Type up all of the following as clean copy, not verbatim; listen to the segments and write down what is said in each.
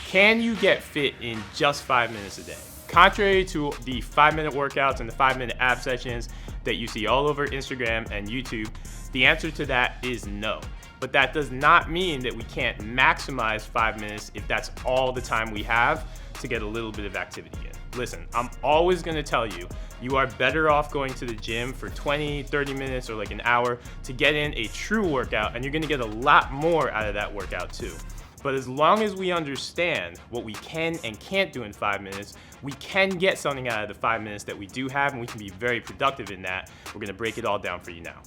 Can you get fit in just 5 minutes a day? Contrary to the 5-minute workouts and the 5-minute ab sessions that you see all over Instagram and YouTube, the answer to that is no. But that does not mean that we can't maximize 5 minutes if that's all the time we have to get a little bit of activity in. Listen, I'm always gonna tell you, you are better off going to the gym for 20, 30 minutes or like an hour to get in a true workout, and you're gonna get a lot more out of that workout too. But as long as we understand what we can and can't do in 5 minutes, we can get something out of the 5 minutes that we do have, and we can be very productive in that. We're gonna break it all down for you now.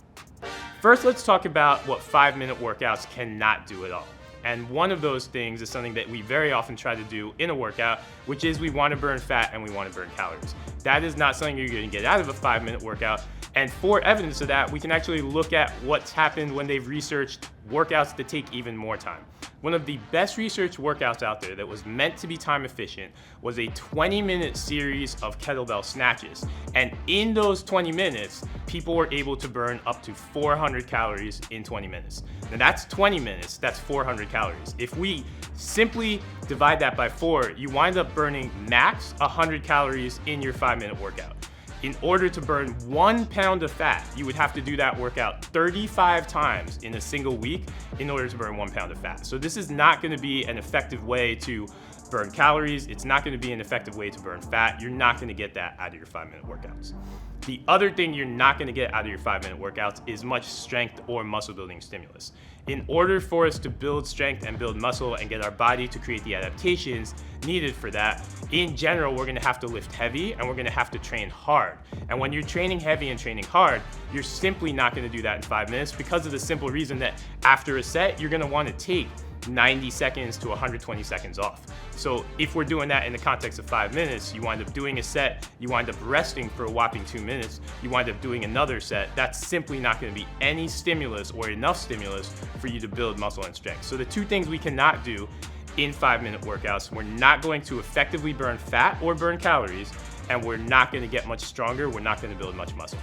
First, let's talk about what 5-minute workouts cannot do at all. And one of those things is something that we very often try to do in a workout, which is we want to burn fat and we want to burn calories. That is not something you're going to get out of a 5-minute workout. And for evidence of that, we can actually look at what's happened when they've researched workouts that take even more time. One of the best research workouts out there that was meant to be time efficient was a 20-minute series of kettlebell snatches. And in those 20 minutes, people were able to burn up to 400 calories in 20 minutes. Now that's 20 minutes, that's 400 calories. If we simply divide that by 4, you wind up burning max 100 calories in your 5-minute workout. In order to burn 1 pound of fat, you would have to do that workout 35 times in a single week in order to burn 1 pound of fat. So this is not gonna be an effective way to burn calories. It's not gonna be an effective way to burn fat. You're not gonna get that out of your 5-minute workouts. The other thing you're not gonna get out of your 5-minute workouts is much strength or muscle building stimulus. In order for us to build strength and build muscle and get our body to create the adaptations needed for that, in general, we're gonna have to lift heavy and we're gonna have to train hard. And when you're training heavy and training hard, you're simply not gonna do that in 5 minutes because of the simple reason that after a set, you're gonna wanna take 90 seconds to 120 seconds off. So if we're doing that in the context of 5 minutes, you wind up doing a set, you wind up resting for a whopping 2 minutes, you wind up doing another set. That's simply not going to be any stimulus or enough stimulus for you to build muscle and strength. So the two things we cannot do in 5-minute workouts, we're not going to effectively burn fat or burn calories, and we're not going to get much stronger, we're not going to build much muscle.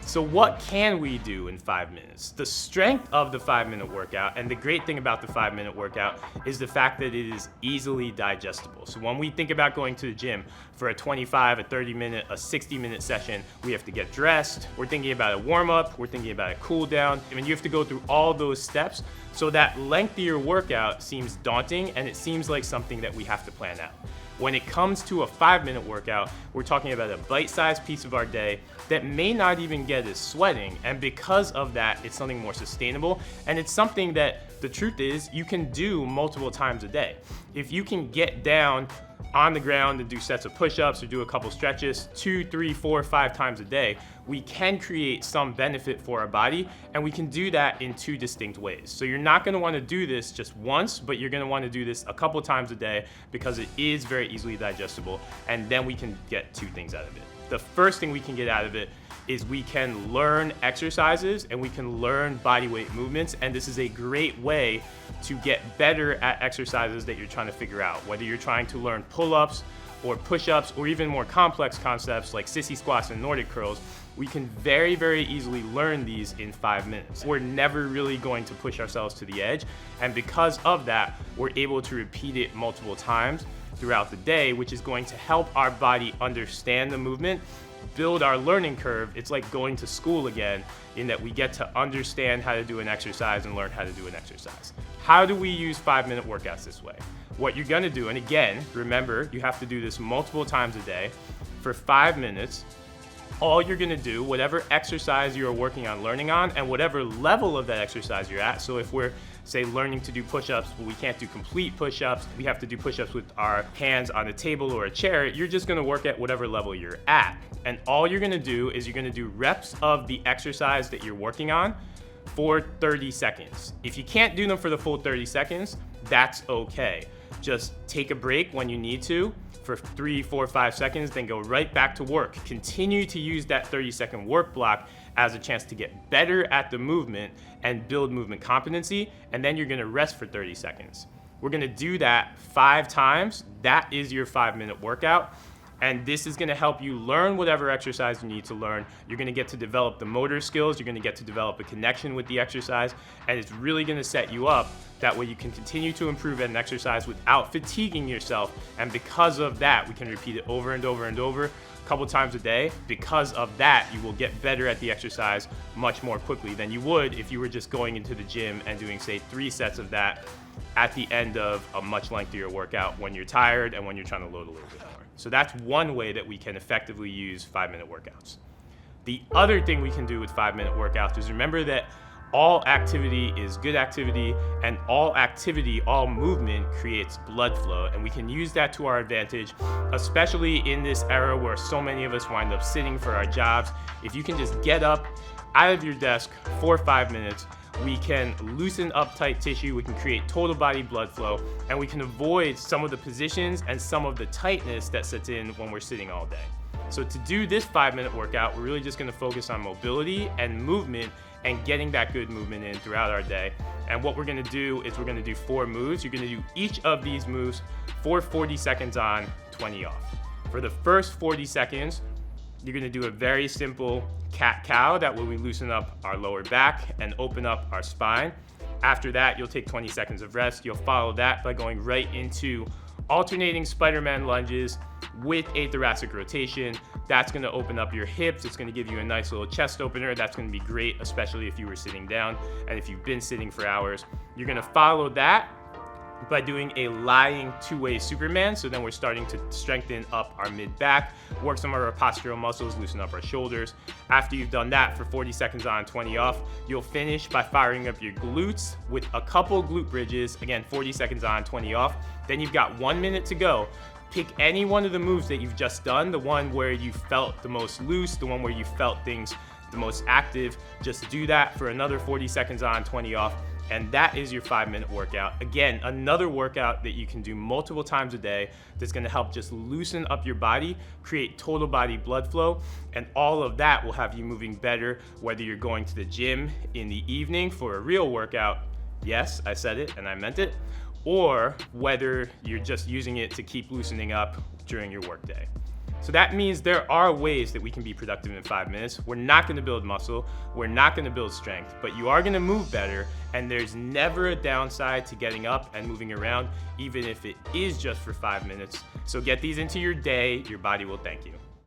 So what can we do in 5 minutes? The strength of the 5-minute workout, and the great thing about the 5-minute workout, is the fact that it is easily digestible. So when we think about going to the gym for a 25, a 30-minute, a 60-minute session, we have to get dressed, we're thinking about a warm-up, we're thinking about a cool down. I mean, you have to go through all those steps, so that lengthier workout seems daunting, and it seems like something that we have to plan out. When it comes to a 5-minute workout, we're talking about a bite-sized piece of our day that may not even get us sweating, and because of that, it's something more sustainable, and it's something that the truth is you can do multiple times a day. If you can get down on the ground and do sets of push-ups or do a couple stretches 2, 3, 4, 5 times a day, we can create some benefit for our body, and we can do that in 2 distinct ways. So you're not gonna wanna do this just once, but you're gonna wanna do this a couple times a day because it is very easily digestible, and then we can get 2 things out of it. The first thing we can get out of it is we can learn exercises and we can learn body weight movements, and this is a great way to get better at exercises that you're trying to figure out, whether you're trying to learn pull-ups or push-ups or even more complex concepts like sissy squats and Nordic curls. We can very, very easily learn these in 5 minutes. We're never really going to push ourselves to the edge, and because of that, we're able to repeat it multiple times throughout the day, which is going to help our body understand the movement, build our learning curve. It's like going to school again, in that we get to understand how to do an exercise and learn how to do an exercise. How do we use 5-minute workouts this way? What you're gonna do, and again, remember, you have to do this multiple times a day, for 5 minutes, all you're gonna do, whatever exercise you're working on learning on, and whatever level of that exercise you're at, so if we're, say, learning to do push-ups, but we can't do complete push-ups, we have to do push-ups with our hands on a table or a chair, you're just gonna work at whatever level you're at. And all you're gonna do is you're gonna do reps of the exercise that you're working on for 30 seconds. If you can't do them for the full 30 seconds, that's okay. Just take a break when you need to for 3, 4, 5 seconds, then go right back to work. Continue to use that 30-second work block as a chance to get better at the movement and build movement competency, and then you're gonna rest for 30 seconds. We're gonna do that 5 times. That is your 5-minute workout. And this is gonna help you learn whatever exercise you need to learn. You're gonna get to develop the motor skills, you're gonna get to develop a connection with the exercise, and it's really gonna set you up that way you can continue to improve at an exercise without fatiguing yourself. And because of that, we can repeat it over and over and over, a couple times a day. Because of that, you will get better at the exercise much more quickly than you would if you were just going into the gym and doing, say, 3 sets of that at the end of a much lengthier workout when you're tired and when you're trying to load a little bit more. So that's one way that we can effectively use 5-minute workouts. The other thing we can do with 5-minute workouts is remember that all activity is good activity, and all activity, all movement creates blood flow, and we can use that to our advantage, especially in this era where so many of us wind up sitting for our jobs. If you can just get up out of your desk for 5 minutes, we can loosen up tight tissue, we can create total body blood flow, and we can avoid some of the positions and some of the tightness that sets in when we're sitting all day. So to do this 5-minute workout, we're really just gonna focus on mobility and movement and getting that good movement in throughout our day. And what we're gonna do is we're gonna do 4 moves. You're gonna do each of these moves for 40 seconds on, 20 off. For the first 40 seconds, you're gonna do a very simple cat-cow. That way we loosen up our lower back and open up our spine. After that, you'll take 20 seconds of rest. You'll follow that by going right into alternating Spider-Man lunges with a thoracic rotation. That's gonna open up your hips. It's gonna give you a nice little chest opener. That's gonna be great, especially if you were sitting down and if you've been sitting for hours. You're gonna follow that by doing a lying 2-way Superman. So then we're starting to strengthen up our mid-back, work some of our postural muscles, loosen up our shoulders. After you've done that for 40 seconds on, 20 off, you'll finish by firing up your glutes with a couple glute bridges. Again, 40 seconds on, 20 off. Then you've got 1 minute to go. Pick any one of the moves that you've just done, the one where you felt the most loose, the one where you felt things the most active. Just do that for another 40 seconds on, 20 off. And that is your 5-minute workout. Again, another workout that you can do multiple times a day that's gonna help just loosen up your body, create total body blood flow, and all of that will have you moving better, whether you're going to the gym in the evening for a real workout. Yes, I said it and I meant it. Or whether you're just using it to keep loosening up during your workday. So that means there are ways that we can be productive in 5 minutes. We're not gonna build muscle, we're not gonna build strength, but you are gonna move better, and there's never a downside to getting up and moving around, even if it is just for 5 minutes. So get these into your day, your body will thank you.